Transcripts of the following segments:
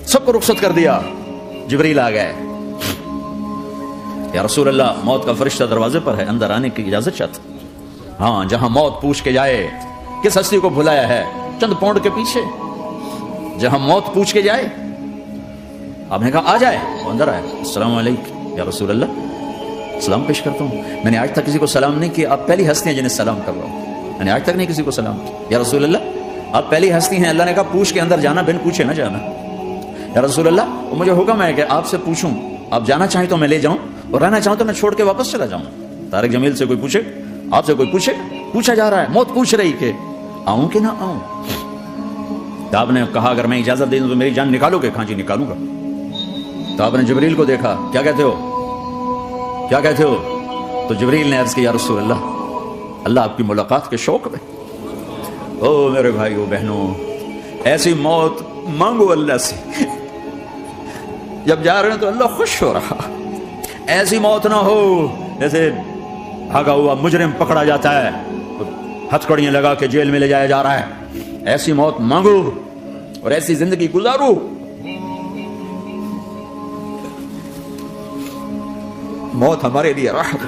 سب کو رخصت کر دیا. جبریل آ گئے. یا رسول اللہ موت کا فرشتہ دروازے پر ہے, اندر آنے کی اجازت چاہتا. ہاں جہاں موت پوچھ کے جائے. کس ہستی کو بھلایا ہے؟ چند پونڈ کے پیچھے جہاں موت پوچھ کے جائے. آپ نے کہا آ جائے. وہ اندر آئے. السلام علیکم یا رسول اللہ, سلام پیش کرتا ہوں. میں نے آج تک کسی کو سلام نہیں کیا, آپ پہلی ہستی ہیں جنہیں سلام کر رہا ہوں. میں نے آج تک نہیں کسی کو سلام کیا. یا رسول اللہ آپ پہلی ہستی ہیں. اللہ نے کہا پوچھ کے اندر جانا, بن پوچھے نہ جانا. یا رسول اللہ مجھے حکم ہے کہ آپ سے پوچھوں, آپ جانا چاہیں تو میں لے جاؤں, اور رہنا چاہوں تو میں چھوڑ کے واپس چلا جاؤں. طارق جمیل سے کوئی پوچھے, آپ سے کوئی پوچھے, پوچھا جا رہا ہے. موت پوچھ رہی کہ آؤں کہ نہ آؤں. تو آپ نے کہا اگر میں اجازت دے دوں تو میری جان نکالو گے؟ کہاں جی نکالوں گا. تو آپ نے جبریل کو دیکھا, کیا کہتے ہو, کیا کہتے ہو؟ تو جبریل نے عرض کی یا رسول اللہ, اللہ آپ کی ملاقات کے شوق میں. او میرے بھائیو بہنوں, ایسی موت مانگو اللہ سے. جب جا رہے ہیں تو اللہ خوش ہو رہا. ایسی موت نہ ہو جیسے بھاگا ہوا مجرم پکڑا جاتا ہے, ہتھکڑیاں لگا کے جیل میں لے جایا جا رہا ہے. ایسی موت مانگو اور ایسی زندگی گزارو. موت ہمارے لیے راحت,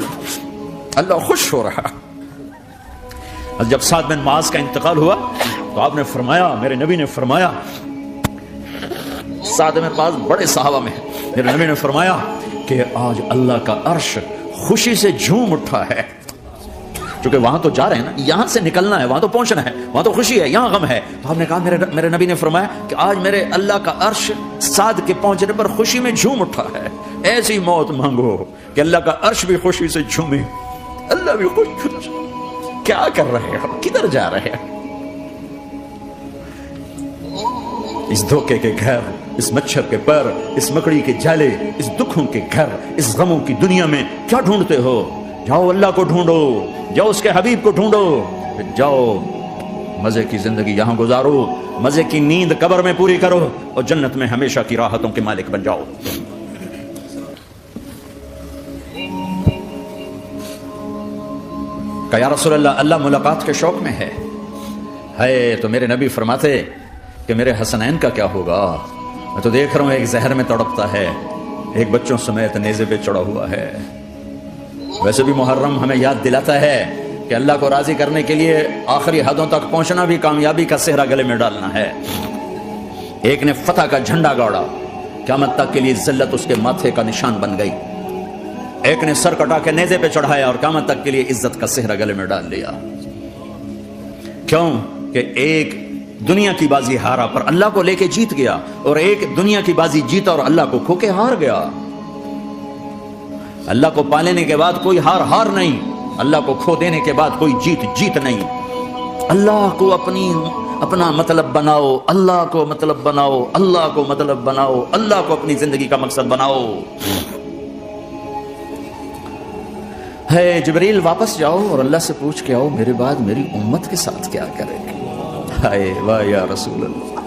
اللہ خوش ہو رہا. جب سعد بن معاذ کا انتقال ہوا تو آپ نے فرمایا, میرے نبی نے فرمایا, سعد بن معاذ بڑے صحابہ میں, میرے نبی نے فرمایا کہ آج اللہ کا عرش خوشی سے جھوم اٹھا ہے. چونکہ وہاں تو جا رہے ہیں نا, یہاں سے نکلنا ہے, وہاں تو پہنچنا ہے, وہاں تو خوشی ہے, یہاں غم ہے. تو ہم نے کہا میرے نبی نے فرمایا کہ آج میرے اللہ کا عرش سعد کے پہنچنے پر خوشی میں جھوم اٹھا ہے. ایسی موت مانگو کہ اللہ کا عرش بھی خوشی سے جھومے, اللہ بھی خوش. کیا کر رہے ہو, کدھر جا رہے ہیں؟ اس دھوکے کے گھر, اس مچھر کے پر, اس مکڑی کے جالے, اس دکھوں کے گھر, اس غموں کی دنیا میں کیا ڈھونڈتے ہو؟ جاؤ اللہ کو ڈھونڈو, جاؤ اس کے حبیب کو ڈھونڈو, جاؤ مزے کی زندگی یہاں گزارو, مزے کی نیند قبر میں پوری کرو, اور جنت میں ہمیشہ کی راحتوں کے مالک بن جاؤ. کہ یا رسول اللہ اللہ ملاقات کے شوق میں ہے. تو میرے نبی فرماتے کہ میرے حسنین کا کیا ہوگا؟ میں تو دیکھ رہا ہوں ایک زہر میں تڑپتا ہے, ایک بچوں سمیت نیزے پہ چڑھا ہوا ہے. ویسے بھی محرم ہمیں یاد دلاتا ہے کہ اللہ کو راضی کرنے کے لیے آخری حدوں تک پہنچنا بھی کامیابی کا صحرا گلے میں ڈالنا ہے. ایک نے فتح کا جھنڈا گاڑا, قیامت تک کے لیے ذلت اس کے ماتھے کا نشان بن گئی. ایک نے سر کٹا کے نیزے پہ چڑھایا اور قیامت تک کے لیے عزت کا صحرا گلے میں ڈال لیا. کیوں کہ ایک دنیا کی بازی ہارا پر اللہ کو لے کے جیت گیا, اور ایک دنیا کی بازی جیتا اور اللہ کو کھو کے ہار گیا. اللہ کو پا لینے کے بعد کوئی ہار نہیں, اللہ کو کھو دینے کے بعد کوئی جیت نہیں. اللہ کو اپنا مطلب بناؤ, اللہ کو مطلب بناؤ, اللہ کو مطلب بناؤ, اللہ کو اپنی زندگی کا مقصد بناؤ. ہے جبریل واپس جاؤ اور اللہ سے پوچھ کے آؤ میرے بعد میری امت کے ساتھ کیا کرے گی. ہائے واہ یا رسول اللہ.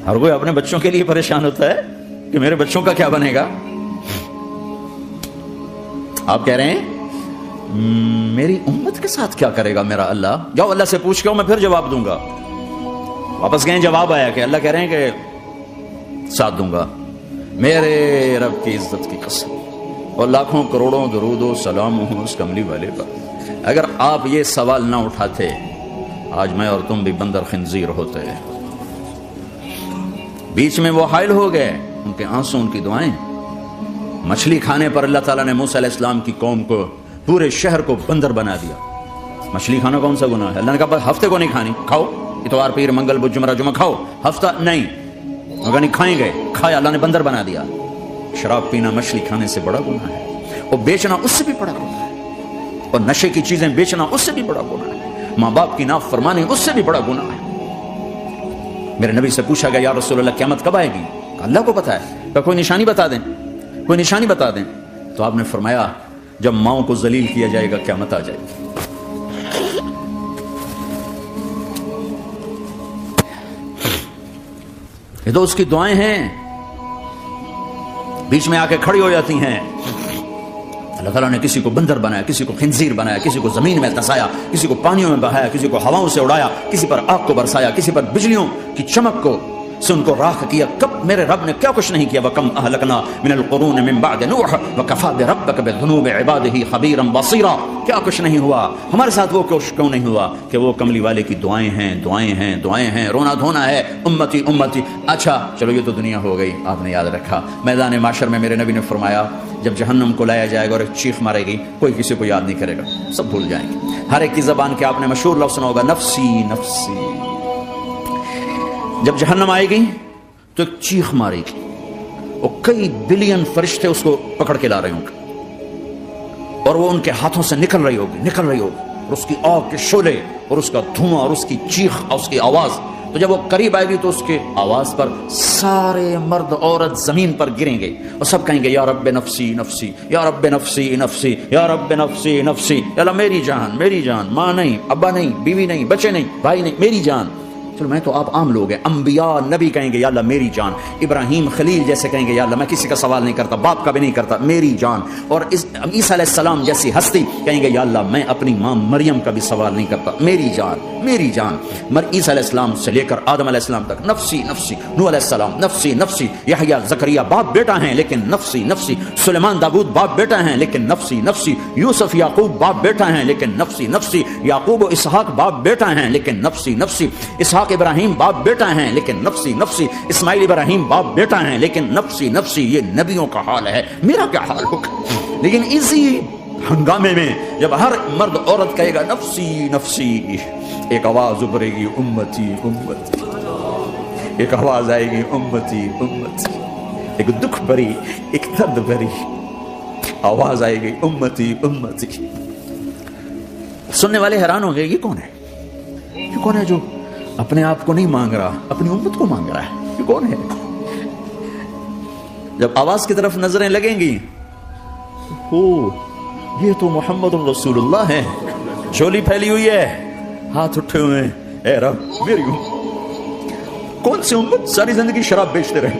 ہر کوئی اپنے بچوں کے لیے پریشان ہوتا ہے کہ میرے بچوں کا کیا بنے گا. آپ کہہ رہے ہیں میری امت کے ساتھ کیا کرے گا میرا اللہ. جاؤ اللہ سے پوچھ کے آؤ, میں پھر جواب دوں گا. واپس گئے, جواب آیا کہ اللہ کہہ رہے ہیں کہ ساتھ دوں گا. میرے رب کی عزت کی قسم, اور لاکھوں کروڑوں درود و سلام ہوں اس کملی والے پر. اگر آپ یہ سوال نہ اٹھاتے آج میں اور تم بھی بندر خنزیر ہوتے. بیچ میں وہ حائل ہو گئے, ان کے آنسو, ان کی دعائیں. مچھلی کھانے پر اللہ تعالیٰ نے موسیٰ علیہ السلام کی قوم کو, پورے شہر کو بندر بنا دیا. مچھلی کھانا کون سا گناہ ہے؟ اللہ نے کہا بس ہفتے کو نہیں کھانی, کھاؤ اتوار پیر منگل بدھ جمعہ جمعہ کھاؤ, ہفتہ نہیں. اگر نہیں کھائیں گے, کھایا, اللہ نے بندر بنا دیا. شراب پینا مچھلی کھانے سے بڑا گناہ ہے, اور بیچنا اس سے بھی بڑا گناہ ہے, اور نشے کی چیزیں بیچنا اس سے بھی بڑا گناہ ہے, ماں باپ کی نافرمانی اس سے بھی بڑا گناہ ہے. میرے نبی سے پوچھا گیا یا رسول اللہ قیامت کب آئے گی؟ اللہ کو پتا ہے. کہ کوئی نشانی بتا دیں, کوئی نشانی بتا دیں. تو آپ نے فرمایا جب ماؤں کو ذلیل کیا جائے گا قیامت آ جائے گی. یہ تو اس کی دعائیں ہیں, بیچ میں آ کے کھڑی ہو جاتی ہیں. اللہ تعالیٰ نے کسی کو بندر بنایا، کسی کو خنزیر بنایا، کسی کو زمین میں دھسایا، کسی کو پانیوں میں بہایا، کسی کو ہواؤں سے اڑایا، کسی پر آگ کو برسایا، کسی پر بجلیوں کی چمک کو سے ان کو راکھ کیا۔ کب میرے رب نے کیا کچھ نہیں کیا؟ وَكَمْ أَهْلَكْنَا مِنَ الْقُرُونِ مِنْ بَعْدِ نُوحٍ وَكَفَى بِرَبِّكَ بِذُنُوبِ عِبَادِهِ خَبِيرًا بَصِيرًا۔ کیا کچھ نہیں ہوا ہمارے ساتھ؟ وہ کیوں نہیں ہوا کہ وہ کملی والے کی دعائیں ہیں، دعائیں ہیں، دعائیں ہیں، رونا دھونا ہے، امتی امتی۔ اچھا چلو یہ تو دنیا ہو گئی، آپ نے یاد رکھا میدان معاشر میں میرے نبی نے فرمایا جب جہنم کو لایا جائے گا اور ایک چیخ مارے گی، کوئی کسی کو یاد نہیں کرے گا، سب بھول جائیں گے۔ ہر ایک کی زبان کے آپ نے مشہور لفظ سنا ہوگا، نفسی نفسی۔ جب جہنم آئے گی تو ایک چیخ مارے گی اور کئی بلین فرشتے اس کو پکڑ کے لا رہے ہوں گے اور وہ ان کے ہاتھوں سے نکل رہی ہوگی اور اس کی آگ کے شعلے اور اس کا دھواں اور اس کی چیخ اور اس کی آواز۔ تو جب وہ قریب آئے گی تو اس کے آواز پر سارے مرد عورت زمین پر گریں گے اور سب کہیں گے یا رب نفسی نفسی، یا رب نفسی نفسی، یا رب نفسی نفسی، یا اللہ میری جان میری جان، ماں نہیں، ابا نہیں، بیوی نہیں، بچے نہیں، بھائی نہیں، میری جان۔ چلو میں تو آپ عام لوگ ہیں، انبیاء نبی کہیں گے یا اللہ میری جان، ابراہیم خلیل جیسے کہیں گے یا اللہ میں کسی کا سوال نہیں کرتا، باپ کا بھی نہیں کرتا، میری جان۔ اور عیسیٰ علیہ السلام جیسی ہستی کہیں گے یا اللہ میں اپنی ماں مریم کا بھی سوال نہیں کرتا، میری جان میری جان۔ عیسیٰ علیہ السلام سے لے کر آدم علیہ السلام تک نفسی نفسی، نوح علیہ السلام نفسی نفسی، یحییٰ زکریا باپ بیٹا ہیں لیکن نفسی نفسی، سلیمان داؤد باپ بیٹا ہیں لیکن نفسی نفسی، یوسف یعقوب باپ بیٹا ہیں لیکن نفسی نفسی، یعقوب و اسحاق باپ بیٹا ہیں لیکن نفسی نفسی، اسحاق ابراہیم باپ بیٹا ہیں لیکن نفسی نفسی، اسماعیل ابراہیم باپ بیٹا ہیں لیکن نفسی نفسی۔ یہ نبیوں کا حال ہے، میرا کیا حال ہوگا؟ لیکن اسی ہنگامے میں جب ہر مرد عورت کہے گا نفسی نفسی، ایک آواز ابھرے گی امتی امتی، ایک آواز آئے گی امتی امتی، ایک دکھ بھری ایک درد بھری آواز آئے گی امتی امتی۔ سننے والے حیران ہوں گے یہ کون ہے؟ یہ کون ہے جو اپنے آپ کو نہیں مانگ رہا، اپنی امت کو مانگ رہا ہے؟ یہ کون ہے؟ جب آواز کی طرف نظریں لگیں گی، یہ تو محمد رسول اللہ ہے، جھولی پھیلی ہوئی ہے، ہاتھ اٹھے ہوئے ہیں، اے رب میری امت۔ کون سی امت ساری زندگی شراب بیچتے رہے؟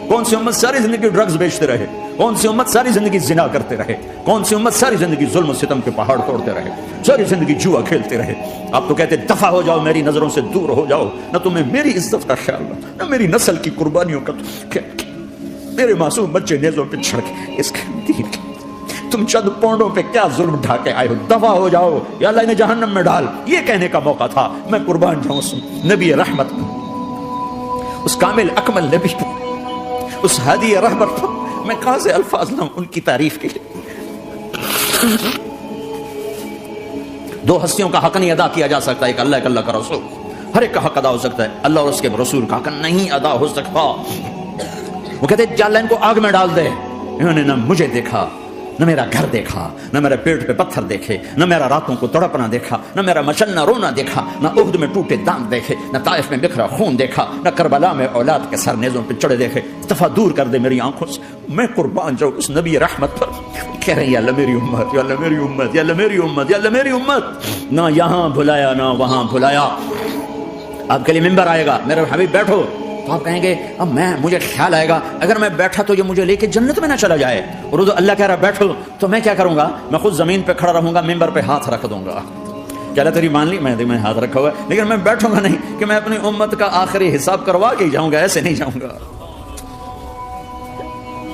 کون سی امت ساری زندگی ڈرگز بیچتے رہے؟ کون سی امت ساری زندگی زنا کرتے رہے؟ کون سی امت ساری زندگی ظلم و ستم کے پہاڑ توڑتے رہے؟ ساری زندگی جوا کھیلتے رہے؟ آپ تو کہتے دفع ہو جاؤ، میری نظروں سے دور ہو جاؤ، نہ تمہیں میری عزت کا خیال نہ میری نسل کی قربانیوں کا، میرے معصوم بچے نیزوں پہ چڑھ کے اس کے دین کے تم چند پونڈوں پہ کیا ظلم ڈھا کے آئے ہو؟ دفع ہو جاؤ یا اللہ انہیں جہنم میں ڈال۔ یہ کہنے کا موقع تھا، میں قربان جاؤں اس نبی رحمت پر، اس کامل اکمل نبی پر، اس ہادی رہبر پر۔ میں کہاں سے الفاظ لاؤں ان کی تعریف کے لیے؟ دو ہستیوں کا حق نہیں ادا کیا جا سکتا، ایک اللہ، ایک اللہ کا رسول۔ ہر ایک کا حق ادا ہو سکتا ہے، اللہ اور اس کے رسول کا حق نہیں ادا ہو سکتا۔ وہ کہتے ہیں اللہ ان کو آگ میں ڈال دے، انہوں نے نہ مجھے دیکھا، نہ میرا گھر دیکھا، نہ میرے پیٹ پہ پتھر دیکھے، نہ میرا راتوں کو تڑپنا دیکھا، نہ میرا مچلنا رونا دیکھا، نہ احد میں ٹوٹے دانت دیکھے، نہ طائف میں بکھرا خون دیکھا، نہ کربلا میں اولاد کے سر نیزوں پہ چڑھے دیکھے۔ دفعہ دور کر دے میری آنکھوں سے، میں قربان جاؤں اس نبی رحمت پر۔ کہہ رہے ہیں یا اللہ میری امت، یا اللہ میری امت، یا اللہ میری امت، یا اللہ میری امت۔ نہ یہاں بھلایا نہ وہاں بھلایا۔ آپ کے لیے ممبر آئے گا، میرے حبیب بیٹھو، تو آپ کہیں گے اب مجھے خیال آئے گا اگر میں بیٹھا تو یہ مجھے لے کے جنت میں نہ چلا جائے، اور اللہ کہہ رہا بیٹھو، تو میں کیا کروں گا؟ میں خود زمین پہ کھڑا رہوں گا، ممبر پہ ہاتھ رکھ دوں گا، کہ اللہ تیری مان لی، میں ہاتھ رکھا ہوا ہے، لیکن میں بیٹھوں گا نہیں کہ میں اپنی امت کا آخری حساب کروا کے جاؤں گا، ایسے نہیں جاؤں گا۔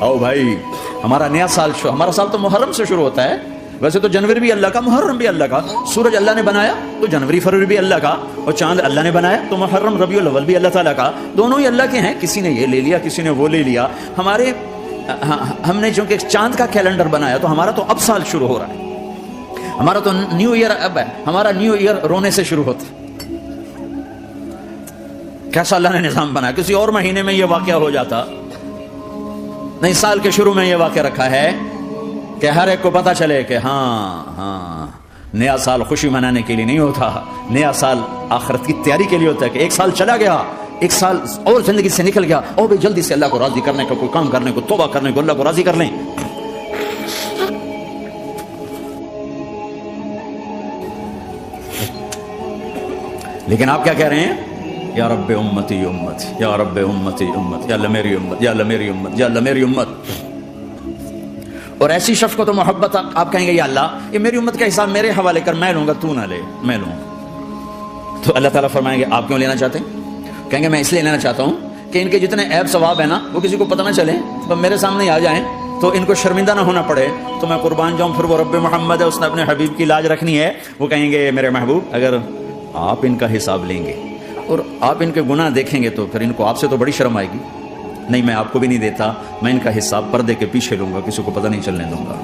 آؤ بھائی، ہمارا نیا سال ہمارا سال تو محرم سے شروع ہوتا ہے، ویسے تو جنوری بھی اللہ کا، محرم بھی اللہ کا، سورج اللہ نے بنایا تو جنوری فروری بھی اللہ کا، اور چاند اللہ نے بنایا تو محرم ربیع الاول بھی اللہ تعالیٰ کا، دونوں ہی اللہ کے ہیں، کسی نے یہ لے لیا کسی نے وہ لے لیا۔ ہم نے چونکہ چاند کا کیلنڈر بنایا تو ہمارا تو اب سال شروع ہو رہا ہے، ہمارا تو نیو ایئر اب ہے، ہمارا نیو ایئر رونے سے شروع ہوتا ہے۔ کیسا اللہ نے نظام بنایا، کسی اور مہینے میں یہ واقعہ ہو جاتا، نہیں سال کے شروع میں یہ واقعہ رکھا ہے کہ ہر ایک کو پتا چلے کہ ہاں نیا سال خوشی منانے کے لیے نہیں ہوتا، نیا سال آخرت کی تیاری کے لیے ہوتا ہے، کہ ایک سال چلا گیا، ایک سال اور زندگی سے نکل گیا، اور بھی جلدی سے اللہ کو راضی کرنے کا کوئی کام کرنے کو، توبہ کرنے کو، اللہ کو راضی کر لیں۔ لیکن آپ کیا کہہ رہے ہیں؟ یا رب امتی امت، یا رب امتی امت، یا اللہ میری امت، یا اللہ میری امت، یا اللہ میری امت۔ اور ایسی شخص کو تو محبت آپ کہیں گے یا اللہ یہ میری امت کا حساب میرے حوالے کر، میں لوں گا، تو نہ لے، میں لوں. تو اللہ تعالیٰ فرمائیں گے آپ کیوں لینا چاہتے ہیں؟ کہیں گے میں اس لیے لینا چاہتا ہوں کہ ان کے جتنے عیب ثواب ہیں نا وہ کسی کو پتہ نہ چلے، تو میرے سامنے آ جائیں تو ان کو شرمندہ نہ ہونا پڑے، تو میں قربان جاؤں. پھر وہ رب محمد ہے، اس نے اپنے حبیب کی لاج رکھنی ہے. وہ کہیں گے میرے محبوب اگر آپ ان کا حساب لیں گے اور آپ ان کے گناہ دیکھیں گے تو پھر ان کو آپ سے تو بڑی شرم آئے گی. نہیں میں آپ کو بھی نہیں دیتا، میں ان کا حساب پردے کے پیچھے لوں گا، کسی کو پتہ نہیں چلنے دوں گا.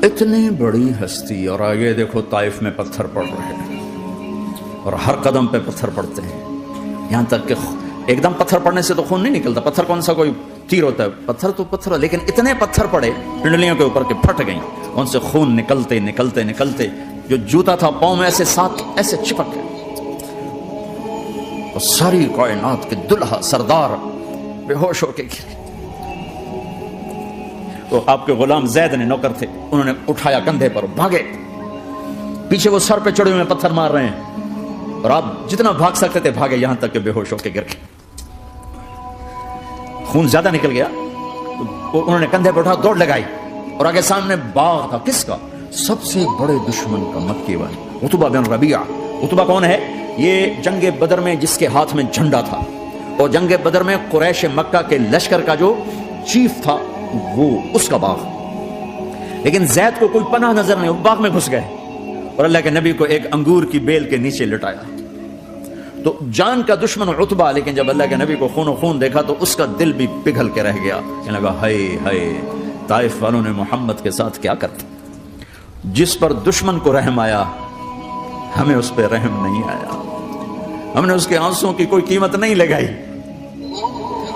اتنی بڑی ہستی، اور آگے دیکھو طائف میں پتھر پڑ رہے ہیں اور ہر قدم پہ پتھر پڑتے ہیں، یہاں تک کہ ایک دم پتھر پڑنے سے تو خون نہیں نکلتا. پتھر کون سا کوئی تیر ہوتا ہے؟ پتھر تو پتھر، لیکن اتنے پتھر پڑے پنڈلیوں کے اوپر کے پھٹ گئیں، ان سے خون نکلتے نکلتے نکلتے جو جوتا تھا پاؤں میں ایسے ساتھ ایسے چپک گئے، اور ساری کائنات کے دلہا سردار بے ہوش ہو کے گرے. تو آپ کے غلام زید نے نوکر تھے، انہوں نے اٹھایا کندھے پر، بھاگے پیچھے، وہ سر پہ چڑھے ہوئے پتھر مار رہے ہیں، اور آپ جتنا بھاگ سکتے تھے بھاگے، یہاں تک کہ بے ہوش ہو کے گر گئے. خون زیادہ نکل گیا تو انہوں نے کندھے پہ اٹھا دوڑ لگائی، اور آگے سامنے باغ تھا. کس کا؟ سب سے بڑے دشمن کا، مکی والے عتبہ بن ربیعہ. عتبہ کون ہے؟ یہ جنگ بدر میں جس کے ہاتھ میں جھنڈا تھا، اور جنگ بدر میں قریش مکہ کے لشکر کا جو چیف تھا وہ اس کا باغ. لیکن زید کو کوئی پناہ نظر نہیں، وہ باغ میں گھس گئے اور اللہ کے نبی کو ایک انگور کی بیل کے نیچے لٹایا. تو جان کا دشمن عتبہ، لیکن جب اللہ کے نبی کو خون و خون دیکھا تو اس کا دل بھی پگھل کے رہ گیا. کہنے لگا ہائے ہائے، طائف والوں نے محمد کے ساتھ کیا کرتے. جس پر دشمن کو رحم آیا ہمیں اس پہ رحم نہیں آیا، ہم نے اس کے آنسوں کی کوئی قیمت نہیں لگائی.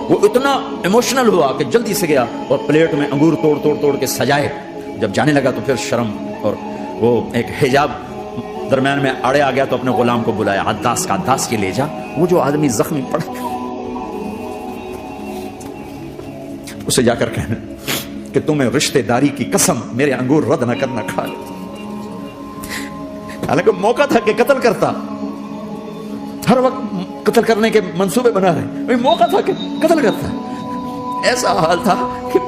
وہ اتنا ایموشنل ہوا کہ جلدی سے گیا اور پلیٹ میں انگور توڑ توڑ توڑ کے سجائے. جب جانے لگا تو پھر شرم اور وہ ایک حجاب درمیان میں آڑے آ گیا، تو اپنے غلام کو بلایا، عداس کا، عداس کے لے جا، وہ جو آدمی زخمی پڑ گیا اسے جا کر کہنا کہ تمہیں رشتہ داری کی قسم میرے انگور رد نہ کرنا کھا لے. حالانکہ موقع تھا کہ قتل کرتا، ہر وقت قتل کرنے کے منصوبے بنا رہے، موقع تھا کہ قتل کرتا. ایسا حال تھا کہ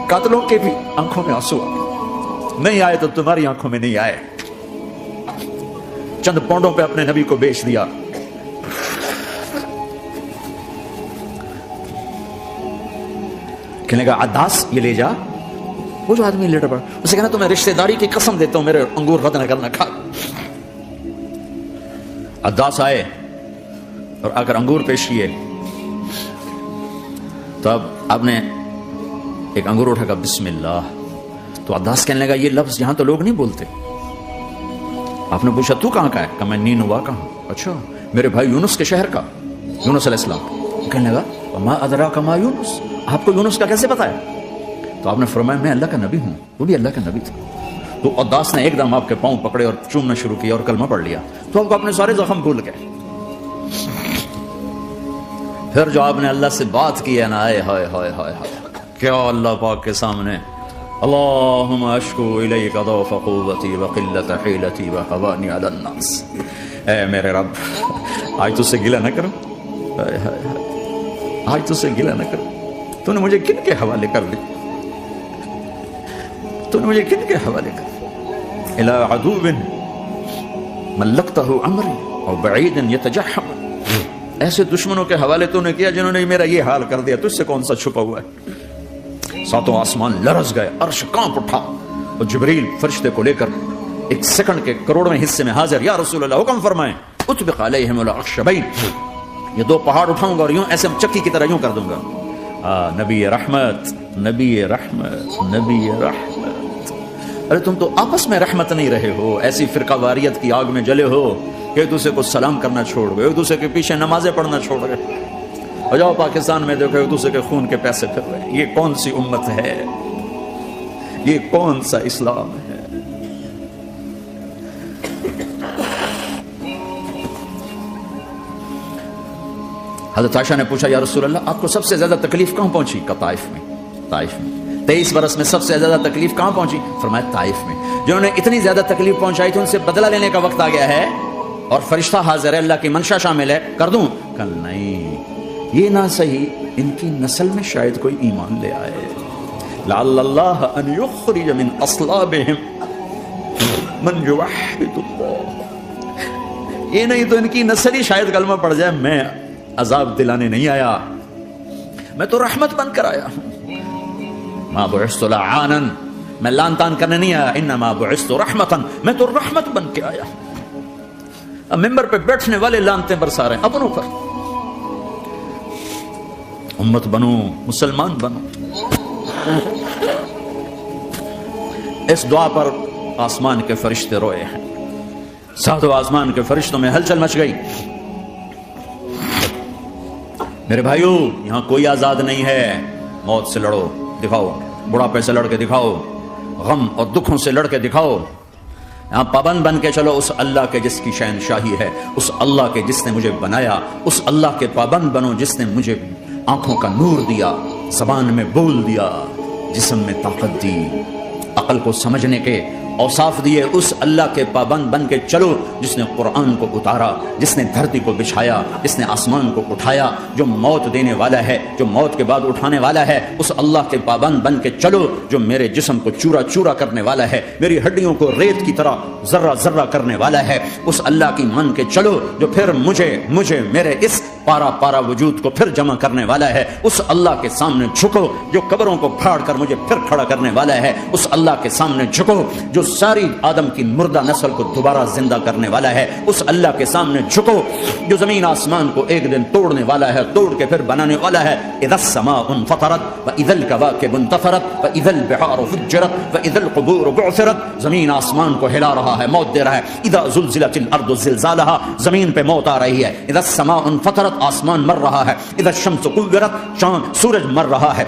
قاتلوں کے بھی آنکھوں میں آنسو نہیں آئے تو تمہاری آنکھوں میں نہیں آئے. چند پونڈوں پہ اپنے نبی کو بیچ دیا. کہنے کا عداس یہ لے جا، وہ جو آدمی لیٹر پڑا، اسے کہنا تمہیں رشتہ داری کی قسم دیتا ہوں میرے انگور رد نہ کرنا کھا. عداس آئے اور آ کر انگور پیش کیے. تو اب آپ نے ایک انگور اٹھا کر بسم اللہ. تو عداس کہنے لگا یہ لفظ یہاں تو لوگ نہیں بولتے. آپ نے پوچھا تو کہاں کا ہے؟ کہ میں نینوا کا ہوں. اچھا، میرے بھائی یونس کے شہر کا، یونس علیہ السلام. کہنے لگا وما ادراک ما یونس، آپ کو یونس کا کیسے پتا ہے؟ تو آپ نے فرمایا میں اللہ کا نبی ہوں، وہ بھی اللہ کا نبی تھا. تو عداس نے ایک دم آپ کے پاؤں پکڑے اور چومنا شروع کیا اور کلمہ پڑھ لیا. تو آپ کو اپنے سارے زخم بھول گئے. پھر جو آپ نے اللہ سے بات کی ہے نا، آئے ہائے ہائے ہائے ہائے، کیا اللہ پاک کے سامنے اللہم اشکو الیک ضعف قوتی وقلت حیلتی وحوانی علی الناس. اے میرے رب آج تجھ سے گلہ نہ کروں، آج تجھ سے گلہ نہ کروں. تو نے مجھے کن کے حوالے کر دی، تو نے مجھے کن کے حوالے کر دی؟ الی عدو ملکتہ عمری اور بعید یتجحم، ایسے دشمنوں کے حوالے تو نے کیا جنہوں نے میرا یہ حال کر دیا. تجھ سے کون سا چھپا ہوا ہے؟ ساتوں آسمان لرز گئے، عرش کانپ اٹھا، اور جبریل فرشتے کو لے کر ایک سیکنڈ کے کروڑویں حصے میں حاضر. یا رسول اللہ حکم فرمائیں اطبق علیہم الاخشبین، یہ دو پہاڑ اٹھاؤں گا اور یوں ایسے چکی کی طرح یوں کر دوں گا. نبی رحمت، نبی رحمت، نبی رحمت. ارے تم تو آپس میں رحمت نہیں رہے ہو، ایسی فرقہ واریت کی آگ میں جلے ہو کہ ایک دوسرے کو سلام کرنا چھوڑ گئے، ایک دوسرے کے پیچھے نمازیں پڑھنا چھوڑ گئے. اور جاؤ پاکستان میں دیکھو ایک دوسرے کے خون کے پیسے پھر رہے. یہ کون سی امت ہے؟ یہ کون سا اسلام ہے؟ حضرت عائشہ نے پوچھا یا رسول اللہ آپ کو سب سے زیادہ تکلیف کہاں پہنچی؟ کہ طائف میں. طائف میں 23 برس میں سب سے زیادہ تکلیف کہاں پہنچی؟ فرمایا طائف میں. جنہوں نے اتنی زیادہ تکلیف پہنچائی تھی ان سے بدلہ لینے کا وقت آ گیا ہے، اور فرشتہ حاضر ہے، اللہ کی منشا شامل ہے، کر دوں؟ کہ نہیں، یہ نہ صحیح ان کی نسل میں شاید کوئی ایمان لے آئے. لعل اللہ ان یخرج من اصلابہم من یوحد اللہ. یہ نہیں تو ان کی نسل ہی شاید کلمہ پڑ جائے. میں عذاب دلانے نہیں آیا, میں تو رحمت بن کر آیا ہوں. ما بعثت لعانا, میں لان تان کرنے نہیں آیا. انما بعثت رحمتا, میں تو رحمت بن کے آیا ہوں. اب ممبر پہ بیٹھنے والے لانتے برسا رہے ہیں اپنوں پر. امت بنو, مسلمان بنو. اس دعا پر آسمان کے فرشتے روئے ہیں. ساتوں آسمان کے فرشتوں میں ہلچل مچ گئی. میرے بھائیو, یہاں کوئی آزاد نہیں ہے. موت سے لڑو, دکھاؤ. بڑھاپے سے لڑ کے دکھاؤ. غم اور دکھوں سے لڑ کے دکھاؤ. یہاں پابند بن کے چلو اس اللہ کے جس کی شہنشاہی ہے, اس اللہ کے جس نے مجھے بنایا. اس اللہ کے پابند بنو جس نے مجھے آنکھوں کا نور دیا, زبان میں بول دیا, جسم میں طاقت دی, عقل کو سمجھنے کے اوصاف دیے. اس اللہ کے پابند بن کے چلو جس نے قرآن کو اتارا, جس نے دھرتی کو بچھایا, جس نے آسمان کو اٹھایا, جو موت دینے والا ہے, جو موت کے بعد اٹھانے والا ہے. اس اللہ کے پابند بن کے چلو جو میرے جسم کو چورا چورا کرنے والا ہے, میری ہڈیوں کو ریت کی طرح ذرہ ذرہ کرنے والا ہے. اس اللہ کی مان کے چلو جو پھر مجھے میرے اس پارا پارا وجود کو پھر جمع کرنے والا ہے. اس اللہ کے سامنے جھکو جو قبروں کو پھاڑ کر مجھے پھر کھڑا کرنے والا ہے. اس اللہ کے سامنے جھکو جو ساری آدم کی مردہ نسل کو دوبارہ زندہ کرنے والا ہے. اس اللہ کے سامنے جھکو جو زمین آسمان کو ایک دن توڑنے والا ہے, توڑ کے پھر بنانے والا ہے. اذا السماء انفطرت واذا الكواكب انتثرت واذا البحار فجرت واذا القبور بعثرت. زمین آسمان کو ہلا رہا ہے, موت دے رہا ہے. اذا زلزلت الارض زلزالها, زمین پہ موت آ رہی ہے. اذا السماء انفطرت, آسمان مر رہا ہے. اذا الشمس كورت, چاند سورج مر رہا ہے.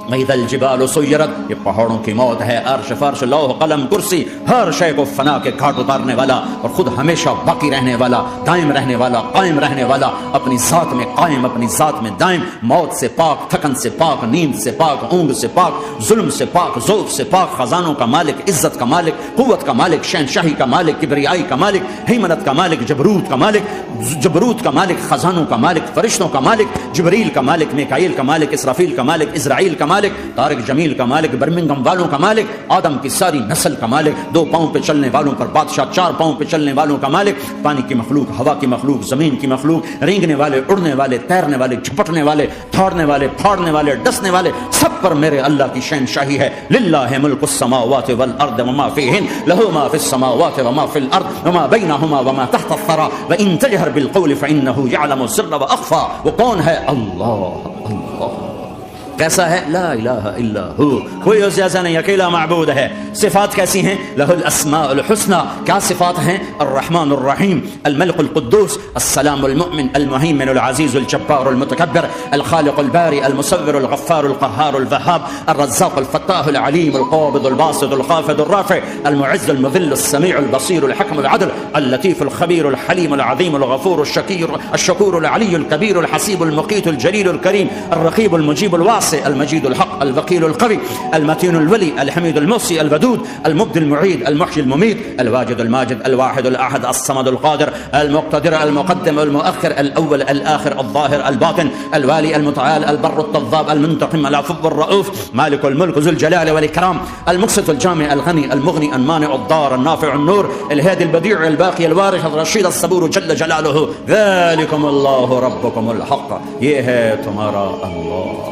وَإِذَا الْجِبَالُ سُيِّرَتْ, یہ پہاڑوں کی موت ہے. عرش فرش لوح قلم کرسی ہر شے کو فنا کے گھاٹ اتارنے والا اور خود ہمیشہ باقی رہنے والا, دائم رہنے والا, قائم رہنے والا, اپنی ذات میں قائم, اپنی ذات میں دائم. موت سے پاک, تھکن سے پاک, نیند سے پاک, اونگ سے پاک, ظلم سے پاک, ذوق سے پاک, خزانوں کا مالک, عزت کا مالک, قوت کا مالک, شہنشاہی کا مالک, کبریائی کا مالک, ہیمنت کا مالک, جبروت کا مالک, خزانوں کا مالک, فرشتوں کا مالک, جبریل کا مالک, میکائیل کا مالک, اسرافیل کا مالک, اسرائیل کا مالک, طارق جمیل کا مالک, برمنگم والوں کا مالک, آدم کی ساری نسل کا مالک, 2 پاؤں پہ چلنے والوں پر بادشاہ, 4 پاؤں پہ چلنے والوں کا مالک, پانی کی مخلوق, ہوا کی مخلوق, زمین کی مخلوق, رینگنے والے, اڑنے والے, تیرنے والے, جھپٹنے والے, تھاڑنے والے, پھاڑنے والے, ڈسنے والے, سب پر میرے اللہ کی شہنشاہی ہے. للہ ملک السماوات والارض وما فیہن, لہ ما فی السماوات وما فی الارض وما بینہما وما تحت الثری وان تجہر بالقول فانہ یعلم السر واخفی. وہ کون ہے؟ اللہ. کیسا ہے؟ لا الہ الا ہو, کوئی اس جیسا نہیں, اکیلا معبود ہے. صفات کیسی ہیں؟ لہ الاسماء الحسنى, کیا صفات ہیں؟ الرحمن الرحیم, الملک القدوس, السلام المؤمن, المہیمن, العزیز, الجبار, المتکبر, الخالق الباری, المصور, الغفار, القہار, الوہاب, الرزاق, الفتاح, العلیم, القابض, الباسط, الخافض, الرافع, المعز, المذل, السمیع, البصیر, الحکم, العدل, اللطیف, الخبیر, الحلیم, العظیم, الغفور, الشکور, العلی, الکبیر, الحسیب, المقیت, الجلیل, الکریم, الرقیب, المجیب, الواسع, المجيد الحق, الوكيل القوي, المتين الولي, الحميد الموصي, الودود, المبدي المعيد, المحيي المميت, الواجد الماجد, الواحد الأحد, الصمد القادر, المقتدر, المقدم المؤخر, الأول الآخر, الظاهر الباطن, الوالي المتعال, البر التضاب, المنتقم, العفو الرؤوف, مالك الملك ذو الجلال والإكرام, المقسط الجامع, الغني المغني, المانع الضار, النافع النور, الهادي البديع, الباقي الوارث, الرشيد الصبور جل جلاله. ذلكم الله ربكم الحق, یہ ہے تمہارا اللہ.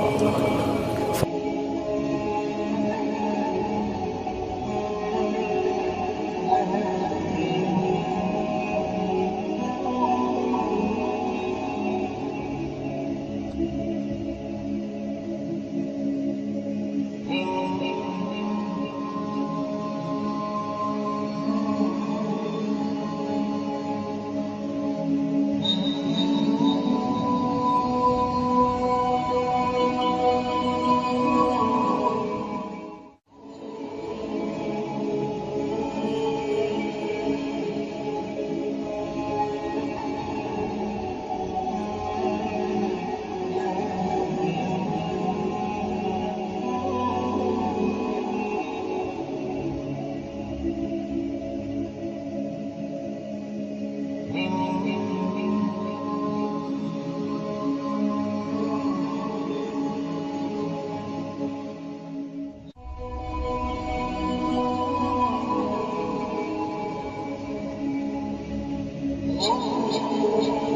موت